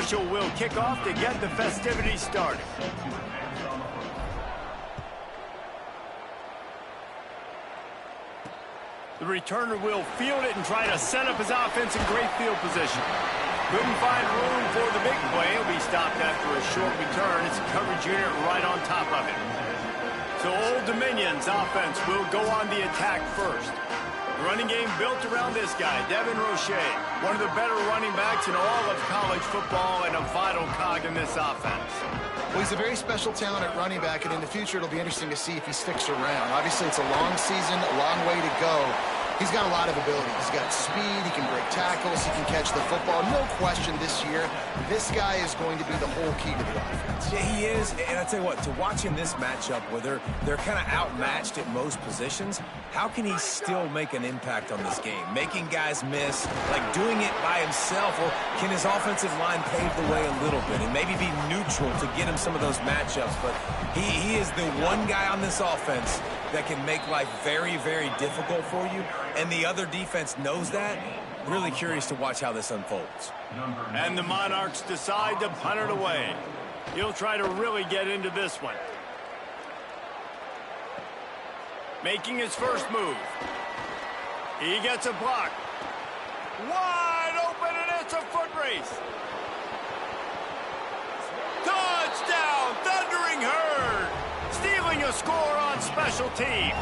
Marshall will kick off to get the festivities started. The returner will field it and try to set up his offense in great field position. Couldn't find room for the big play. He'll be stopped after a short return. It's a coverage unit right on top of it. So Old Dominion's offense will go on the attack first. The running game built around this guy, Devin Roche, one of the better running backs in all of college football and a vital cog in this offense. Well, he's a very special talent at running back, and in the future it'll be interesting to see if he sticks around. Obviously, it's a long season, a long way to go. He's got a lot of ability. He's got speed, he can break tackles, he can catch the football. No question this year, this guy is going to be the whole key to the offense. Yeah, he is, and I tell you what, to watch in this matchup where they're kind of outmatched at most positions, how can he still make an impact on this game? Making guys miss, like doing it by himself, or can his offensive line pave the way a little bit and maybe be neutral to get him some of those matchups? But he is the one guy on this offense that can make life very, very difficult for you, and the other defense knows that. Really curious to watch how this unfolds. And the Monarchs decide to punt it away. He'll try to really get into this one. Making his first move. He gets a block. Wide open, and it's a foot race. Touchdown, Thundering Herd. Stealing a score on special teams.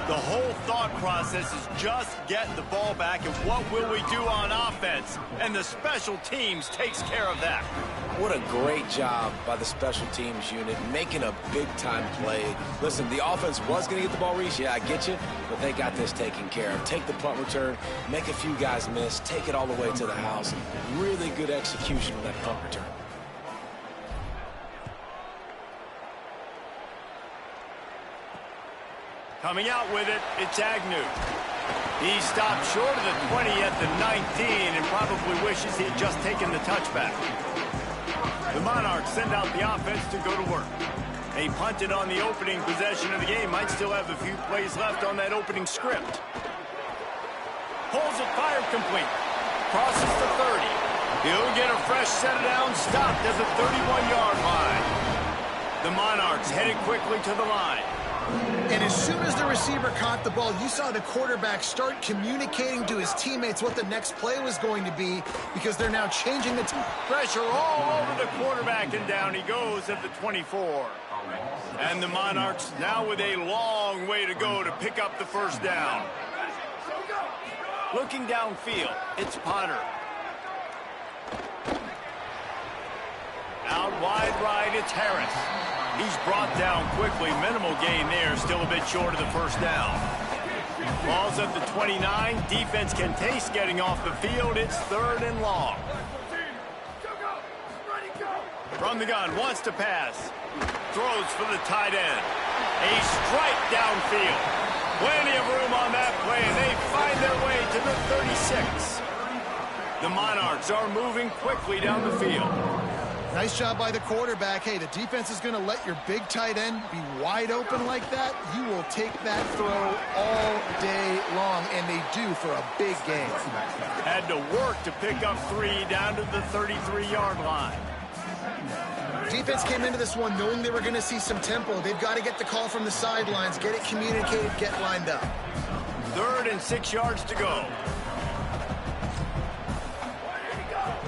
The whole thought process is just get the ball back, and what will we do on offense? And the special teams takes care of that. What a great job by the special teams unit, making a big-time play. Listen, the offense was going to get the ball, Reese. Yeah, I get you, but they got this taken care of. Take the punt return, make a few guys miss, take it all the way to the house. Really good execution on that punt return. Coming out with it, it's Agnew. He stopped short of the 20 at the 19 and probably wishes he had just taken the touchback. The Monarchs send out the offense to go to work. They punted on the opening possession of the game. Might still have a few plays left on that opening script. Pulls it, fired complete. Crosses the 30. He'll get a fresh set of downs, stopped at the 31-yard line. The Monarchs headed quickly to the line. And as soon as the receiver caught the ball, you saw the quarterback start communicating to his teammates what the next play was going to be, because they're now changing the pressure all over the quarterback, and down he goes at the 24. And the Monarchs now with a long way to go to pick up the first down. Looking downfield, it's Potter. Out wide right, it's Harris. He's brought down quickly. Minimal gain there. Still a bit short of the first down. Ball's at the 29. Defense can taste getting off the field. It's 3rd and long. From the gun, wants to pass. Throws for the tight end. A strike downfield. Plenty of room on that play, and they find their way to the 36. The Monarchs are moving quickly down the field. Nice job by the quarterback. Hey, the defense is going to let your big tight end be wide open like that. You will take that throw all day long, and they do for a big gain. Had to work to pick up 3 down to the 33-yard line. Defense came into this one knowing they were going to see some tempo. They've got to get the call from the sidelines, get it communicated, get lined up. 3rd and 6 yards to go.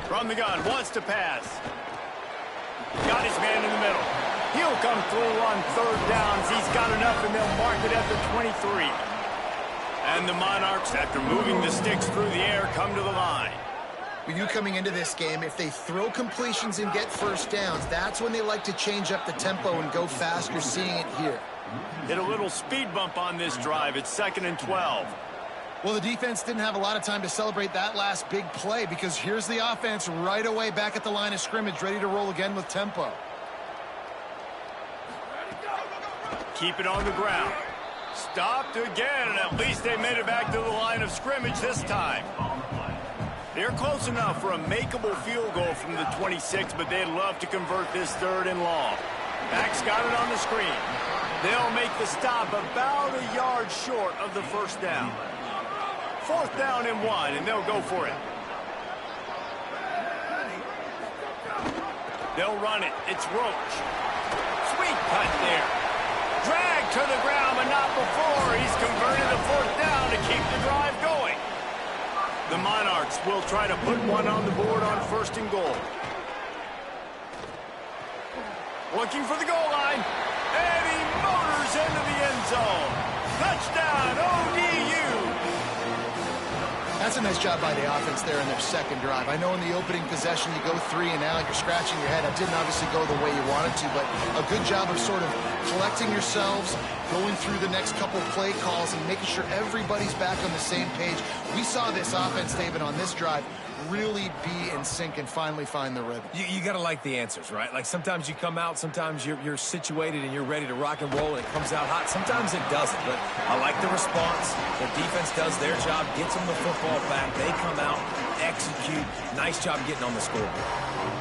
From the gun, wants to pass. Got his man in the middle. He'll come through on 3rd downs. He's got enough, and they'll mark it at the 23. And the Monarchs, after moving the sticks through the air, come to the line. When you coming into this game, if they throw completions and get first downs, that's when they like to change up the tempo and go fast. You're seeing it here. Hit a little speed bump on this drive. It's 2nd and 12. Well, the defense didn't have a lot of time to celebrate that last big play, because here's the offense right away back at the line of scrimmage, ready to roll again with tempo. Keep it on the ground. Stopped again, and at least they made it back to the line of scrimmage this time. They're close enough for a makeable field goal from the 26, but they'd love to convert this 3rd and long. Max got it on the screen. They'll make the stop about a yard short of the first down. 4th down and 1, and they'll go for it. They'll run it. It's Roach. Sweet cut there. Drag to the ground, but not before. He's converted the fourth down to keep the drive going. The Monarchs will try to put one on the board on 1st and goal. Looking for the goal line. And he motors into the end zone. Touchdown, ODU. That's a nice job by the offense there in their second drive. I know in the opening possession you go 3 and out, you're scratching your head. That didn't obviously go the way you wanted to, but a good job of sort of collecting yourselves, going through the next couple play calls and making sure everybody's back on the same page. We saw this offense, David, on this drive really be in sync and finally find the rhythm. You got to like the answers, right? Like sometimes you come out, sometimes you're situated and you're ready to rock and roll and it comes out hot. Sometimes it doesn't, but I like the response. The defense does their job, gets them the football back. They come out, execute. Nice job getting on the scoreboard.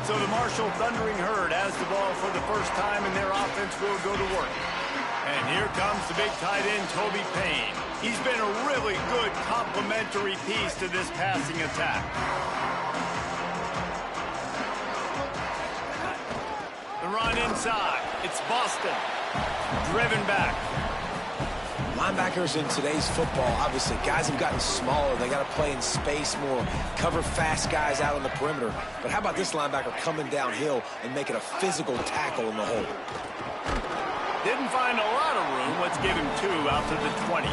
So the Marshall Thundering Herd has the ball for the first time and their offense will go to work. And here comes the big tight end, Toby Payne. He's been a really good complementary piece to this passing attack. The run inside. It's Boston. Driven back. Linebackers in today's football, obviously, guys have gotten smaller. They got to play in space more, cover fast guys out on the perimeter. But how about this linebacker coming downhill and making a physical tackle in the hole? Didn't find a lot of room. Let's give him 2 out to the 20.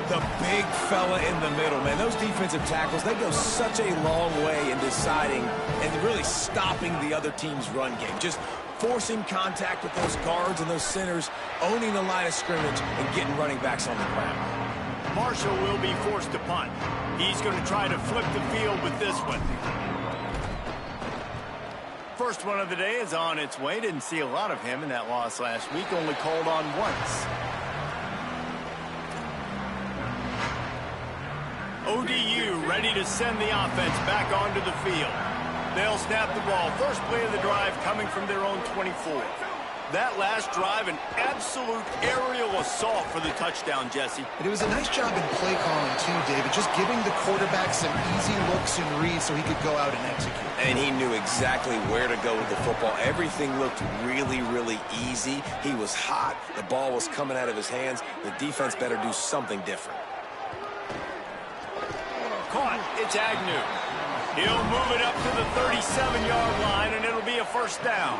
The big fella in the middle, man. Those defensive tackles, they go such a long way in deciding and really stopping the other team's run game. Just forcing contact with those guards and those centers, owning the line of scrimmage, and getting running backs on the ground. Marshall will be forced to punt. He's going to try to flip the field with this one. First one of the day is on its way. Didn't see a lot of him in that loss last week. Only called on once. ODU ready to send the offense back onto the field. They'll snap the ball. First play of the drive coming from their own 24. That last drive, an absolute aerial assault for the touchdown, Jesse. And it was a nice job in play calling, too, David. Just giving the quarterback some easy looks and reads so he could go out and execute. And he knew exactly where to go with the football. Everything looked really, really easy. He was hot. The ball was coming out of his hands. The defense better do something different. Caught. It's Agnew. He'll move it up to the 37-yard line, and it'll be a first down.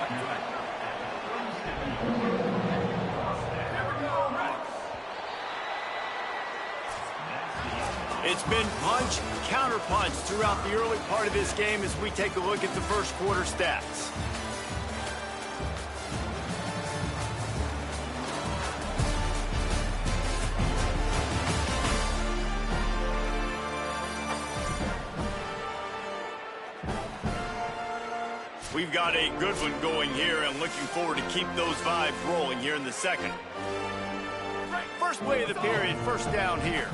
It's been punch, counter-punch throughout the early part of this game as we take a look at the first quarter stats. We've got a good one going here and looking forward to keep those vibes rolling here in the second. First play of the period, first down here.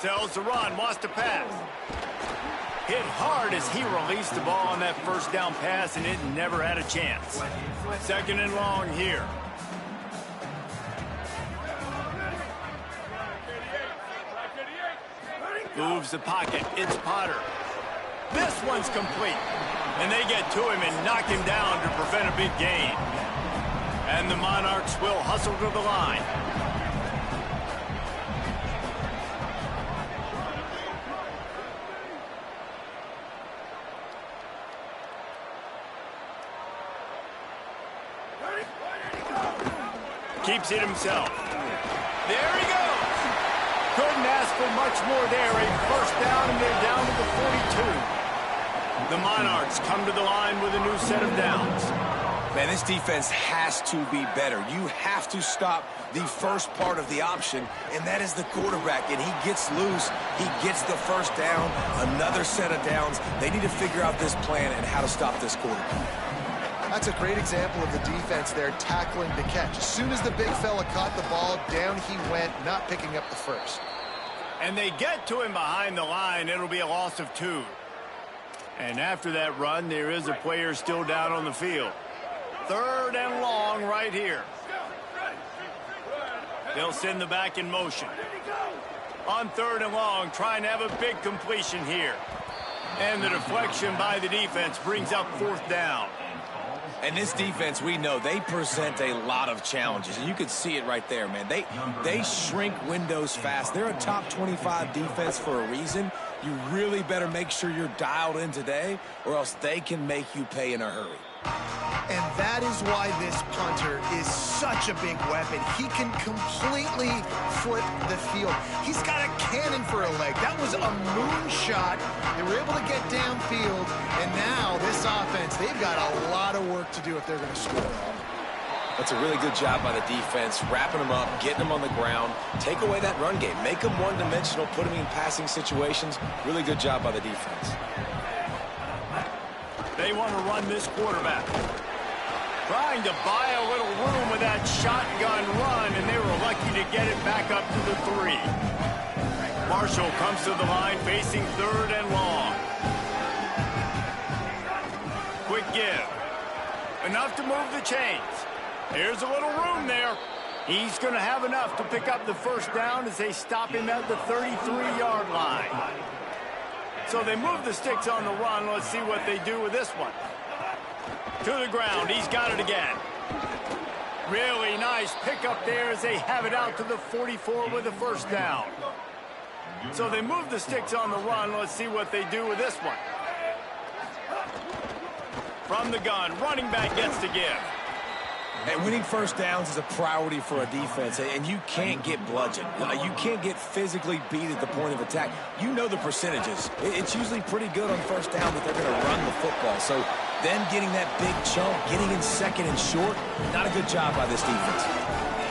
Tells to run, wants to pass. Hit hard as he released the ball on that first down pass, and it never had a chance. Second and long here. Moves the pocket. It's Potter. This one's complete. And they get to him and knock him down to prevent a big gain. And the Monarchs will hustle to the line. Keeps it himself. There he goes. Couldn't ask for much more there. A first down, and they're down to the 42. The Monarchs come to the line with a new set of downs. Man, this defense has to be better. You have to stop the first part of the option, and that is the quarterback. And he gets loose. He gets the first down, another set of downs. They need to figure out this plan and how to stop this quarterback. That's a great example of the defense there tackling the catch. As soon as the big fella caught the ball, down he went, not picking up the first. And they get to him behind the line. It'll be a loss of 2. And after that run, there is a player still down on the field. Third and long right here. They'll send the back in motion. On 3rd and long, trying to have a big completion here. And the deflection by the defense brings up 4th down. And this defense, we know, they present a lot of challenges. And you can see it right there, man. They shrink windows fast. They're a top 25 defense for a reason. You really better make sure you're dialed in today, or else they can make you pay in a hurry. And that is why this punter is such a big weapon. He can completely flip the field. He's got a cannon for a leg. That was a moonshot. They were able to get downfield, and now this offense, they've got a lot of work to do if they're going to score. That's a really good job by the defense, wrapping them up, getting them on the ground, take away that run game, make them one-dimensional, put them in passing situations. Really good job by the defense. They want to run this quarterback. Trying to buy a little room with that shotgun run, and they were lucky to get it back up to the 3. Marshall comes to the line facing 3rd and long. Quick give. Enough to move the chains. There's a little room there. He's going to have enough to pick up the 1st down as they stop him at the 33-yard line. So they move the sticks on the run. Let's see what they do with this one. To the ground. He's got it again. Really nice pickup there as they have it out to the 44 with the 1st down. So they move the sticks on the run. Let's see what they do with this one. From the gun, running back gets to give. And winning 1st downs is a priority for a defense, and you can't get bludgeoned. You can't get physically beat at the point of attack. You know the percentages. It's usually pretty good on 1st down that they're going to run the football. So then getting that big chunk, getting in 2nd and short, not a good job by this defense.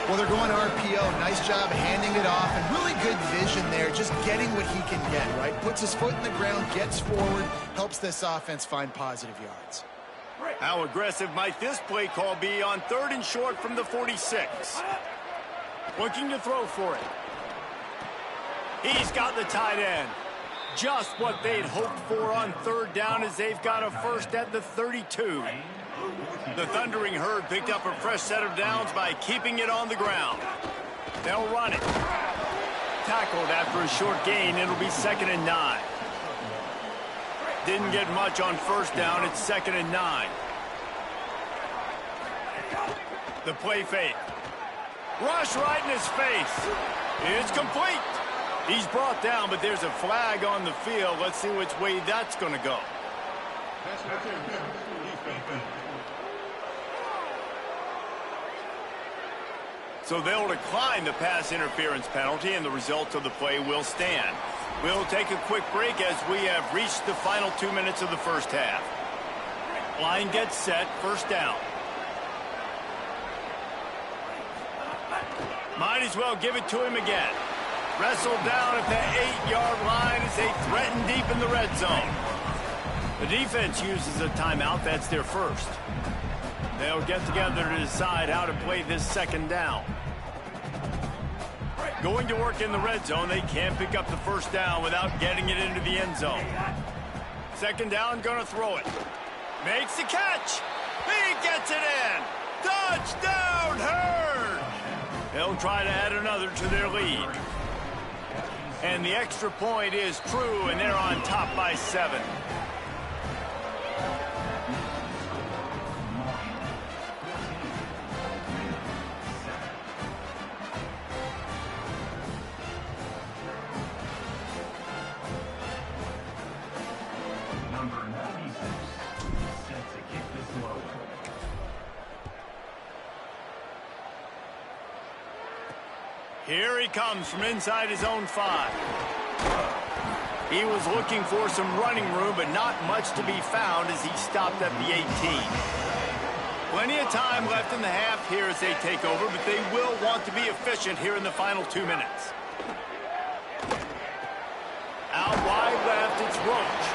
Well, they're going RPO. Nice job handing it off, and really good vision there, just getting what he can get, right? Puts his foot in the ground, gets forward, helps this offense find positive yards. How aggressive might this play call be on 3rd and short from the 46? Looking to throw for it. He's got the tight end. Just what they'd hoped for on 3rd down as they've got a 1st at the 32. The Thundering Herd picked up a fresh set of downs by keeping it on the ground. They'll run it. Tackled after a short gain. It'll be 2nd and 9. Didn't get much on 1st down. It's 2nd and 9. The play fake. Rush right in his face. It's complete. He's brought down, but there's a flag on the field. Let's see which way that's going to go. So they'll decline the pass interference penalty, and the results of the play will stand. We'll take a quick break as we have reached the final 2 minutes of the 1st half. Line gets set, 1st down. Might as well give it to him again. Wrestled down at the 8-yard line as they threaten deep in the red zone. The defense uses a timeout. That's their 1st. They'll get together to decide how to play this 2nd down. Going to work in the red zone. They can't pick up the 1st down without getting it into the end zone. 2nd down, gonna throw it. Makes the catch. He gets it in. Touchdown, Herd! They'll try to add another to their lead. And the extra point is true, and they're on top by 7. Here he comes from inside his own 5. He was looking for some running room, but not much to be found as he stopped at the 18. Plenty of time left in the half here as they take over, but they will want to be efficient here in the final 2 minutes. Out wide left, it's Roach.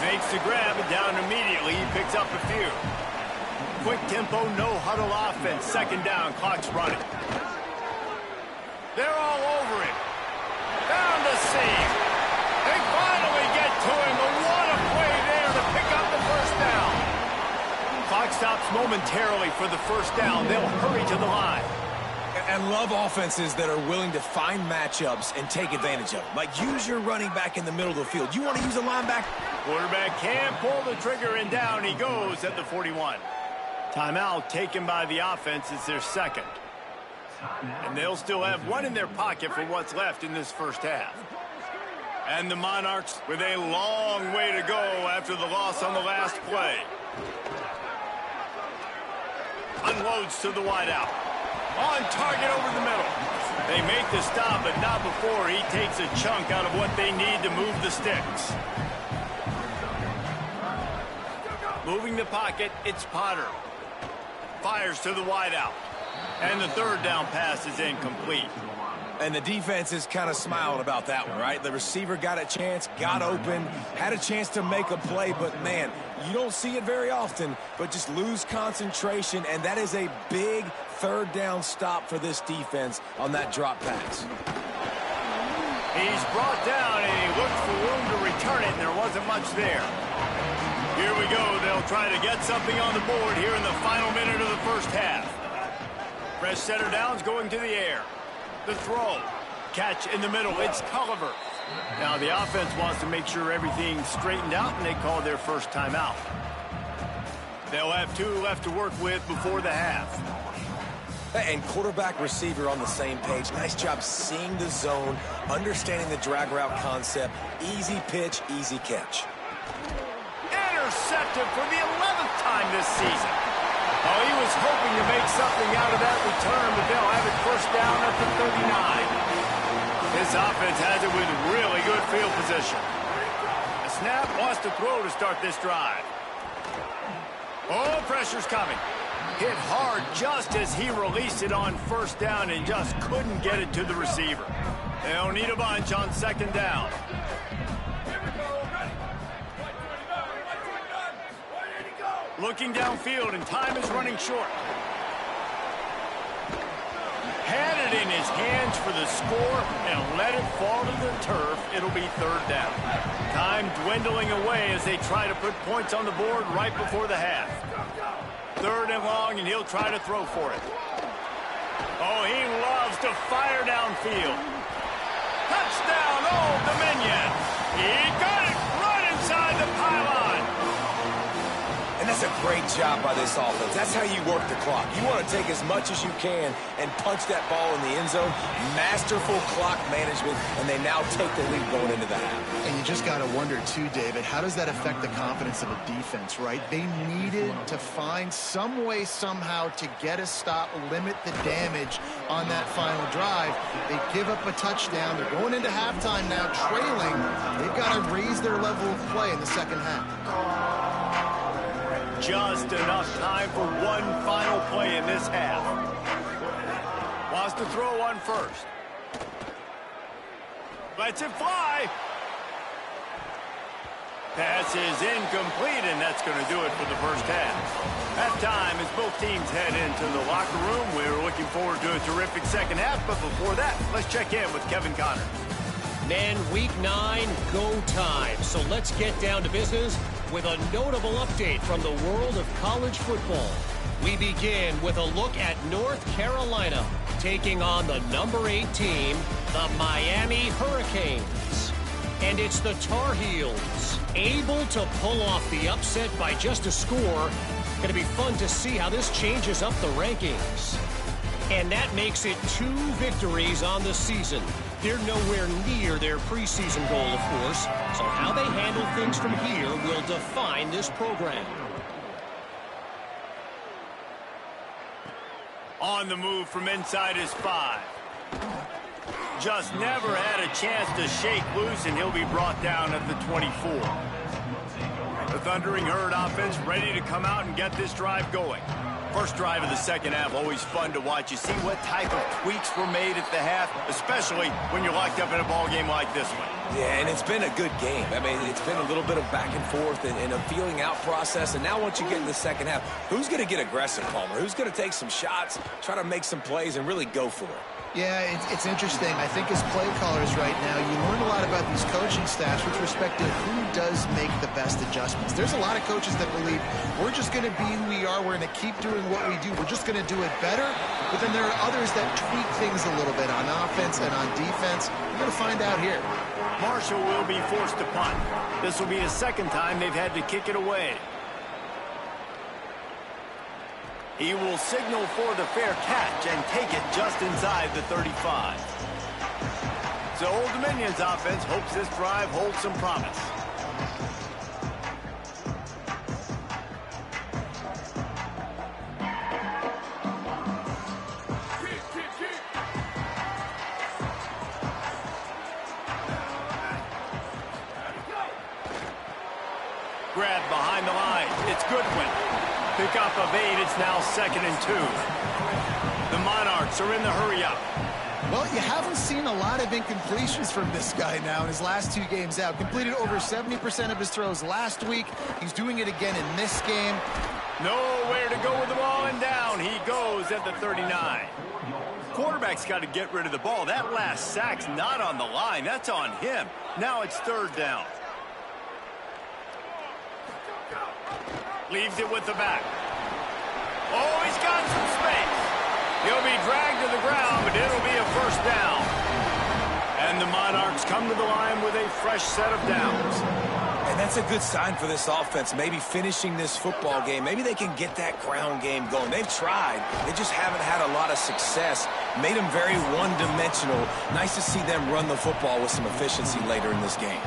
Fakes the grab, and down immediately. He picks up a few. Quick tempo, no huddle offense. 2nd down, clock's running. They're all over him. Found a seam. They finally get to him, but what a play there to pick up the 1st down. Clock stops momentarily for the 1st down. They'll hurry to the line. And And love offenses that are willing to find matchups and take advantage of them. Like, use your running back in the middle of the field. You want to use a linebacker? Quarterback can pull the trigger, and down he goes at the 41. Timeout taken by the offense. It's their second. And they'll still have one in their pocket for what's left in this first half. And the Monarchs with a long way to go after the loss on the last play. Unloads to the wideout. On target over the middle. They make the stop, but not before he takes a chunk out of what they need to move the sticks. Moving the pocket, it's Potter. Fires to the wideout. And the third down pass is incomplete. And the defense is kind of smiling about that one, right? The receiver got a chance, got open, had a chance to make a play, but, man, you don't see it very often, but just lose concentration, and that is a big third down stop for this defense on that drop pass. He's brought down, and he looked for room to return it, and there wasn't much there. Here we go. They'll try to get something on the board here in the final minute of the first half. Fresh center downs going to the air. The throw. Catch in the middle. It's Culliver. Now the offense wants to make sure everything's straightened out, and they call their first timeout. They'll have 2 left to work with before the half. And quarterback receiver on the same page. Nice job seeing the zone, understanding the drag route concept. Easy pitch, easy catch. Intercepted for the 11th time this season. Oh, he was hoping to make something out of that return, but they'll have it first down at the 39. This offense has it with really good field position. A snap, wants to throw to start this drive. Oh, pressure's coming. Hit hard just as he released it on first down and just couldn't get it to the receiver. They'll need a bunch on second down. Looking downfield, and time is running short. Had it in his hands for the score and let it fall to the turf. It'll be third down. Time dwindling away as they try to put points on the board right before the half. Third and long, and he'll try to throw for it. Oh, he loves to fire downfield. Touchdown, Old Dominion. He got it right inside the pylon. And that's a great job by this offense. That's how you work the clock. You want to take as much as you can and punch that ball in the end zone. Masterful clock management, and they now take the lead going into the half. And you just got to wonder, too, David, how does that affect the confidence of a defense, right? They needed to find some way, somehow, to get a stop, limit the damage on that final drive. They give up a touchdown. They're going into halftime now, trailing. They've got to raise their level of play in the second half. Just enough time for one final play in this half. Wants to throw on first. Lets it fly. Pass is incomplete, and that's going to do it for the first half. At time, as both teams head into the locker room, we're looking forward to a terrific second half, but before that, let's check in with Kevin Connors. Men, week 9, go time. So let's get down to business with a notable update from the world of college football. We begin with a look at North Carolina taking on the number 8 team, the Miami Hurricanes. And it's the Tar Heels able to pull off the upset by just a score. Going to be fun to see how this changes up the rankings. And that makes it 2 victories on the season. They're nowhere near their preseason goal, of course. So how they handle things from here will define this program. On the move from inside his 5. Just never had a chance to shake loose, and he'll be brought down at the 24. The Thundering Herd offense ready to come out and get this drive going. First drive of the second half, always fun to watch. You see what type of tweaks were made at the half, especially when you're locked up in a ball game like this one. Yeah, and it's been a good game. I mean, it's been a little bit of back and forth and a feeling out process. And now once you get in the second half, who's going to get aggressive, Palmer? Who's going to take some shots, try to make some plays, and really go for it? Yeah, it's interesting. I think as play callers right now, you learn a lot about these coaching staffs with respect to who does make the best adjustments. There's a lot of coaches that believe we're just going to be who we are. We're going to keep doing what we do. We're just going to do it better. But then there are others that tweak things a little bit on offense and on defense. We're going to find out here. Marshall will be forced to punt. This will be the second time they've had to kick it away. He will signal for the fair catch and take it just inside the 35. So Old Dominion's offense hopes this drive holds some promise. Grab behind the line. It's Goodwin. Pick up of 8. It's now 2nd and 2. The Monarchs are in the hurry-up. Well, you haven't seen a lot of incompletions from this guy now in his last 2 games out. Completed over 70% of his throws last week. He's doing it again in this game. Nowhere to go with the ball, and down he goes at the 39. Quarterback's got to get rid of the ball. That last sack's not on the line. That's on him. Now it's 3rd down. Leaves it with the back. Oh, he's got some space. He'll be dragged to the ground, but it'll be a 1st down. And the Monarchs come to the line with a fresh set of downs. And that's a good sign for this offense, maybe finishing this football game. Maybe they can get that ground game going. They've tried. They just haven't had a lot of success. Made them very one-dimensional. Nice to see them run the football with some efficiency later in this game.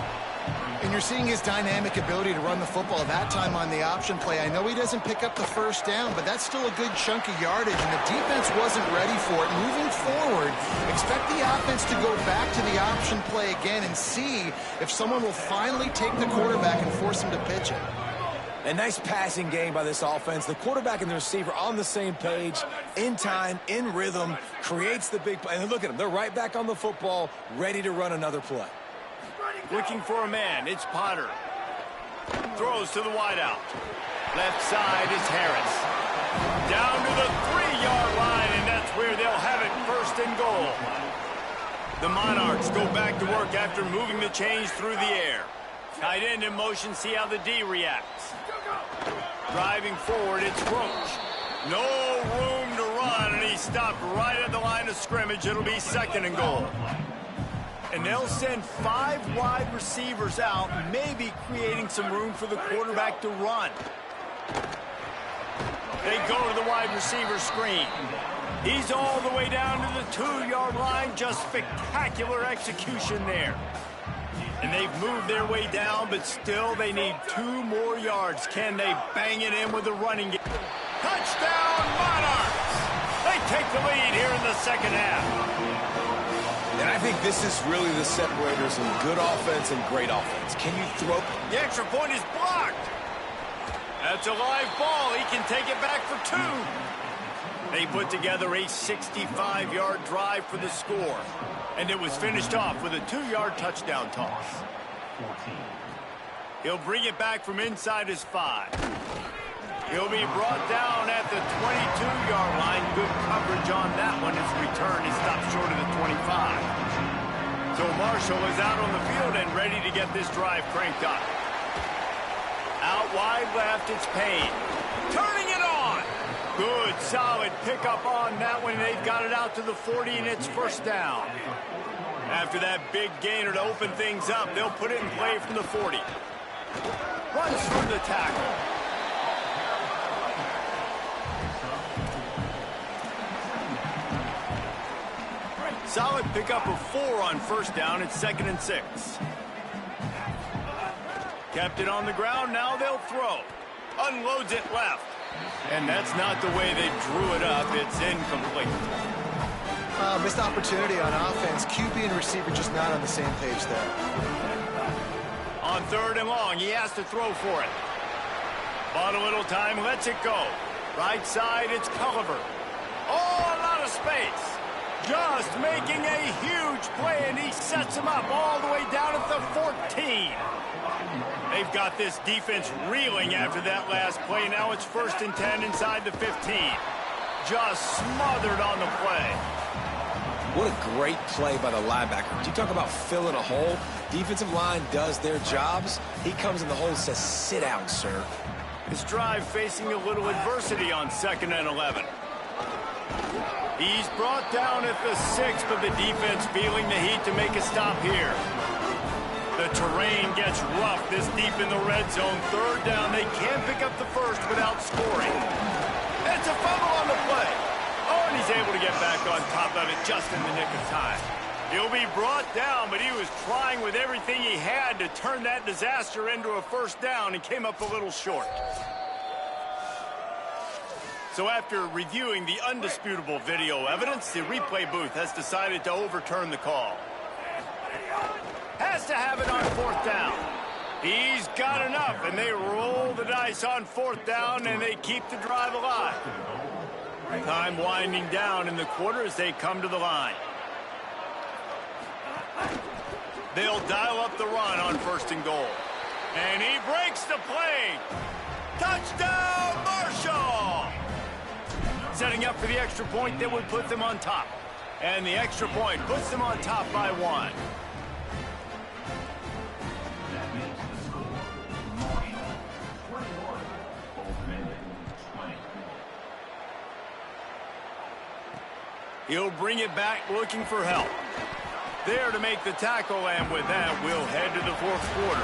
And you're seeing his dynamic ability to run the football, that time on the option play. I know he doesn't pick up the 1st down, but that's still a good chunk of yardage, and the defense wasn't ready for it. Moving forward, expect the offense to go back to the option play again and see if someone will finally take the quarterback and force him to pitch it. A nice passing game by this offense. The quarterback and the receiver on the same page, in time, in rhythm, creates the big play. And look at them. They're right back on the football, ready to run another play. Looking for a man. It's Potter. Throws to the wideout. Left side is Harris. Down to the 3-yard line, and that's where they'll have it 1st and goal. The Monarchs go back to work after moving the chains through the air. Tight end in motion, see how the D reacts. Driving forward, it's Roach. No room to run, and he stopped right at the line of scrimmage. It'll be 2nd and goal. And they'll send 5 wide receivers out, maybe creating some room for the quarterback to run. They go to the wide receiver screen. He's all the way down to the 2-yard line. Just spectacular execution there. And they've moved their way down, but still they need 2 more yards. Can they bang it in with the running game? Touchdown, Monarchs! They take the lead here in the 2nd half. And I think this is really the separators in good offense and great offense. Can you throw? The extra point is blocked. That's a live ball. He can take it back for 2. They put together a 65-yard drive for the score. And it was finished off with a 2-yard touchdown toss. He'll bring it back from inside his 5. He'll be brought down at the 22-yard line. Good coverage on that one. His return is stopped short of the 25. So Marshall is out on the field and ready to get this drive cranked up. Out wide left, it's Payne. Turning it on. Good, solid pickup on that one. They've got it out to the 40, and it's 1st down. After that big gainer to open things up, they'll put it in play from the 40. Runs through the tackle. Solid pickup of 4 on 1st down. It's 2nd and 6. Kept it on the ground. Now they'll throw. Unloads it left. And that's not the way they drew it up. It's incomplete. Missed opportunity on offense. QB and receiver just not on the same page there. On 3rd and long, he has to throw for it. Bought a little time, lets it go. Right side, it's Culliver. Oh, a lot of space. Just making a huge play, and he sets him up all the way down at the 14. They've got this defense reeling after that last play. Now it's 1st and 10 inside the 15. Just smothered on the play. What a great play by the linebacker. You talk about filling a hole. Defensive line does their jobs. He comes in the hole and says, sit down, sir. His drive facing a little adversity on 2nd and 11. He's brought down at the 6, but the defense feeling the heat to make a stop here. The terrain gets rough this deep in the red zone. 3rd down. They can't pick up the first without scoring. It's a fumble on the play. Oh, and he's able to get back on top of it just in the nick of time. He'll be brought down, but he was trying with everything he had to turn that disaster into a 1st down and came up a little short. So after reviewing the undisputable video evidence, the replay booth has decided to overturn the call. Has to have it on 4th down. He's got enough, and they roll the dice on 4th down, and they keep the drive alive. Time winding down in the quarter as they come to the line. They'll dial up the run on 1st and goal. And he breaks the play. Touchdown, Marshall! Setting up for the extra point that would put them on top. And the extra point puts them on top by 1. He'll bring it back looking for help. There to make the tackle, and with that, we'll head to the 4th quarter.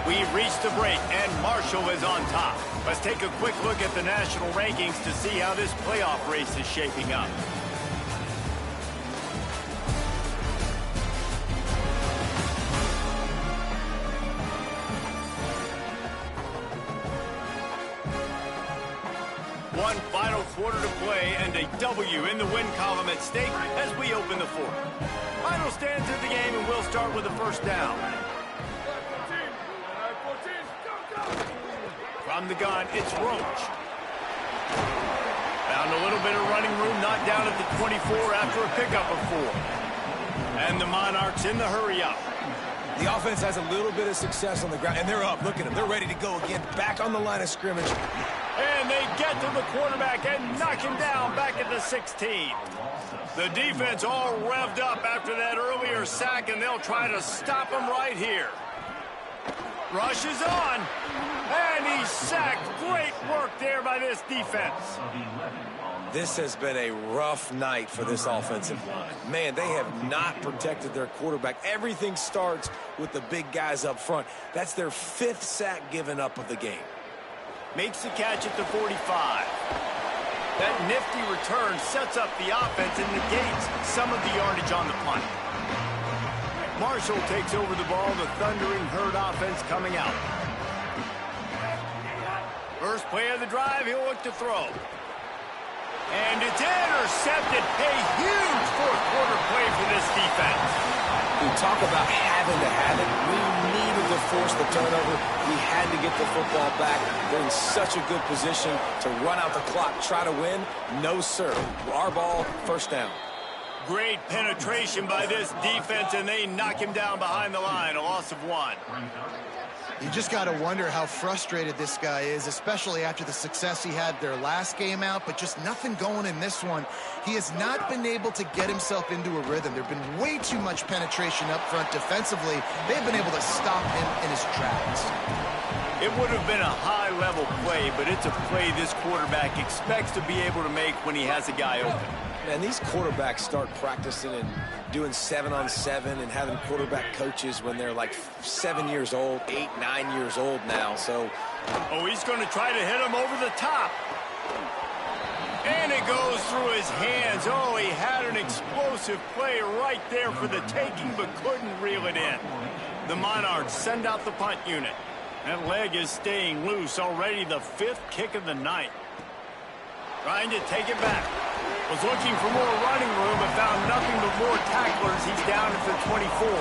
We've reached the break, and Marshall is on top. Let's take a quick look at the national rankings to see how this playoff race is shaping up. One final quarter to play and a W in the win column at stake as we open the 4th. Final stands of the game, and we'll start with the 1st down. From the gun, it's Roach. Found a little bit of running room, not down at the 24 after a pickup of 4. And the Monarchs in the hurry up. The offense has a little bit of success on the ground, and they're up. Look at them. They're ready to go again. Back on the line of scrimmage. And they get to the quarterback and knock him down back at the 16. The defense all revved up after that earlier sack, and they'll try to stop him right here. Rush is on, and he's sacked. Great work there by this defense. This has been a rough night for this offensive line. Man, they have not protected their quarterback. Everything starts with the big guys up front. That's their 5th sack given up of the game. Makes the catch at the 45. That nifty return sets up the offense and negates some of the yardage on the punt. Marshall takes over the ball, the thundering herd offense coming out. First play of the drive, he'll look to throw. And it's intercepted. A huge 4th quarter play for this defense. We talk about having to have it. We needed to force the turnover. We had to get the football back. They're in such a good position to run out the clock, try to win. No, sir. Our ball, 1st down. Great penetration by this defense, and they knock him down behind the line, a loss of 1. You just got to wonder how frustrated this guy is, especially after the success he had their last game out, but just nothing going in this one. He has not been able to get himself into a rhythm. There's been way too much penetration up front defensively. They've been able to stop him in his tracks. It would have been a high-level play, but it's a play this quarterback expects to be able to make when he has a guy open. Man, these quarterbacks start practicing and doing 7-on-7 and having quarterback coaches when they're like 7 years old, 8, 9 years old now. So, oh, he's going to try to hit him over the top. And it goes through his hands. Oh, he had an explosive play right there for the taking, but couldn't reel it in. The Monarchs send out the punt unit. That leg is staying loose. Already the 5th kick of the night. Trying to take it back. Was looking for more running room, but found nothing but more tacklers. He's down at the 24.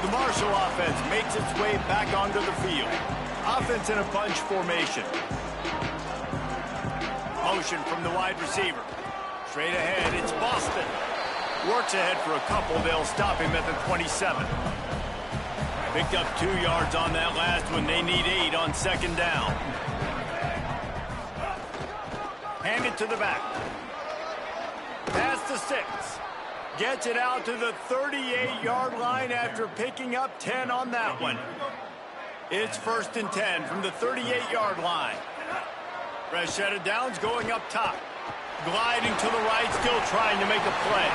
The Marshall offense makes its way back onto the field. Offense in a bunch formation. Motion from the wide receiver. Straight ahead, it's Boston. Works ahead for a couple. They'll stop him at the 27. Picked up 2 yards on that last one. They need 8 on 2nd down. Hand it to the back. Pass to to 6. Gets it out to the 38-yard line after picking up 10 on that one. It's 1st and 10 from the 38-yard line. Rashad Downs going up top. Gliding to the right, still trying to make a play.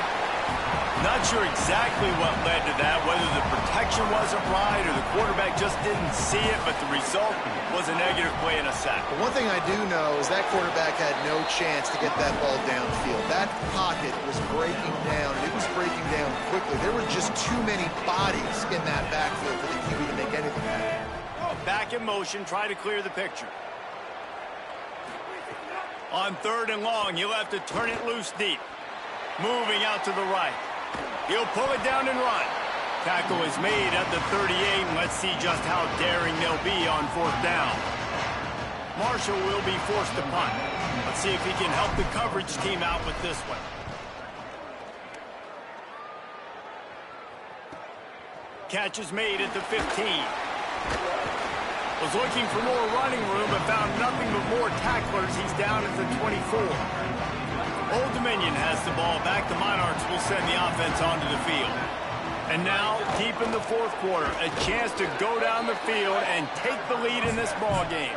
Not sure exactly what led to that, whether the protection wasn't right or the quarterback just didn't see it, but the result was a negative play and a sack. But one thing I do know is that quarterback had no chance to get that ball downfield. That pocket was breaking down, and it was breaking down quickly. There were just too many bodies in that backfield for the QB to make anything happen. Back in motion, try to clear the picture. On 3rd and long, he'll have to turn it loose deep. Moving out to the right. He'll pull it down and run. Tackle is made at the 38, and let's see just how daring they'll be on 4th down. Marshall will be forced to punt. Let's see if he can help the coverage team out with this one. Catch is made at the 15. Was looking for more running room, but found nothing but more tacklers. He's down at the 24. Old Dominion has the ball back. The Monarchs will send the offense onto the field. And now, deep in the 4th quarter, a chance to go down the field and take the lead in this ball game.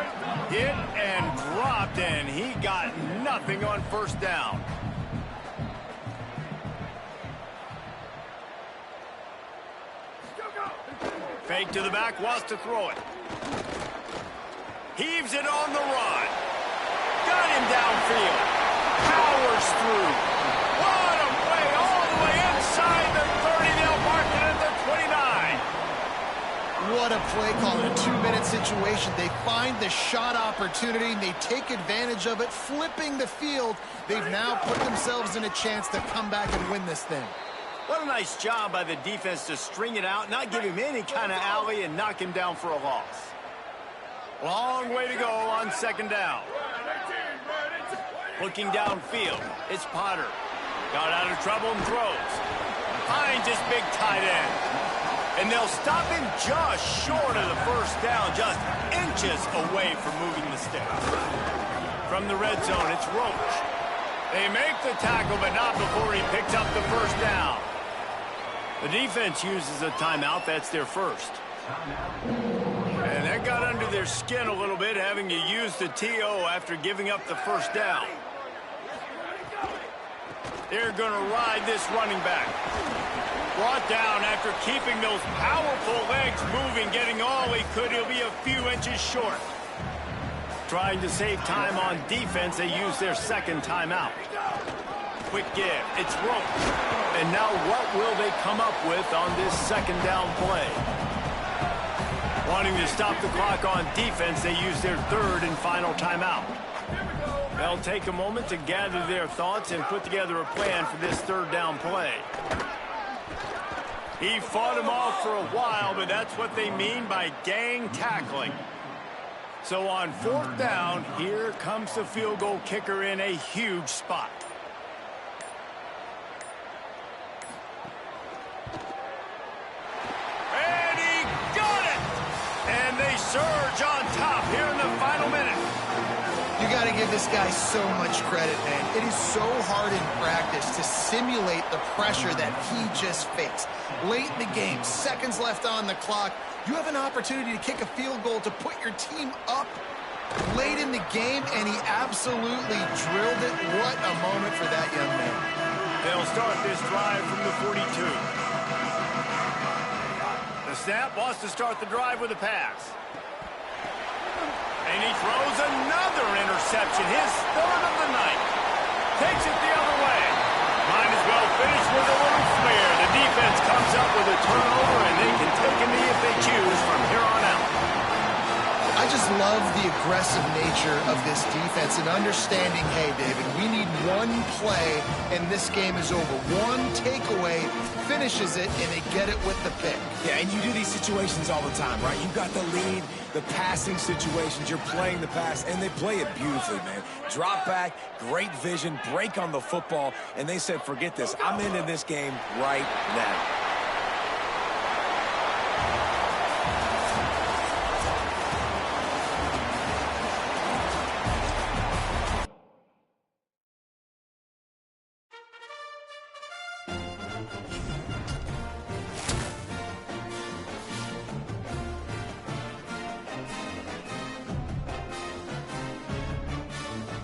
Hit and dropped, and he got nothing on 1st down. Fake to the back, wants to throw it. Heaves it on the run. Got him downfield. Powers through. What a play all the way inside the 30. They'll mark it at the 29. What a play call in a 2-minute situation. They find the shot opportunity, and they take advantage of it, flipping the field. They've now put themselves in a chance to come back and win this thing. What a nice job by the defense to string it out, not give him any kind of alley, and knock him down for a loss. Long way to go on 2nd down. Looking downfield, it's Potter. Got out of trouble and throws. Finds his big tight end. And they'll stop him just short of the 1st down, just inches away from moving the sticks. From the red zone, it's Roach. They make the tackle, but not before he picks up the 1st down. The defense uses a timeout. That's their first. And that got under their skin a little bit, having to use the TO after giving up the 1st down. They're going to ride this running back. Brought down after keeping those powerful legs moving, getting all he could. He'll be a few inches short. Trying to save time on defense, they use their 2nd timeout. Quick give. It's Roach. And now what will they come up with on this 2nd down play? Wanting to stop the clock on defense, they use their 3rd and final timeout. They'll take a moment to gather their thoughts and put together a plan for this 3rd down play. He fought him off for a while, but that's what they mean by gang tackling. So on 4th down, here comes the field goal kicker in a huge spot. And he got it! And they surge on top here in the final minute. You got to give this guy so much credit, man. It is so hard in practice to simulate the pressure that he just faced. Late in the game, seconds left on the clock, you have an opportunity to kick a field goal to put your team up late in the game, and he absolutely drilled it. What a moment for that young man. They'll start this drive from the 42. The snap wants to start the drive with a pass. And he throws another interception, his 3rd of the night. Takes it the other way. Might as well finish with a little flair. The defense comes up with a turnover, and they can take a knee if they choose from here on out. I just love the aggressive nature of this defense and understanding, hey, David, we need one play, and this game is over. One takeaway finishes it, and they get it with the pick. Yeah, and you do these situations all the time, right? You've got the lead, the passing situations, you're playing the pass, and they play it beautifully, man. Drop back, great vision, break on the football, and they said, forget this. I'm into this game right now.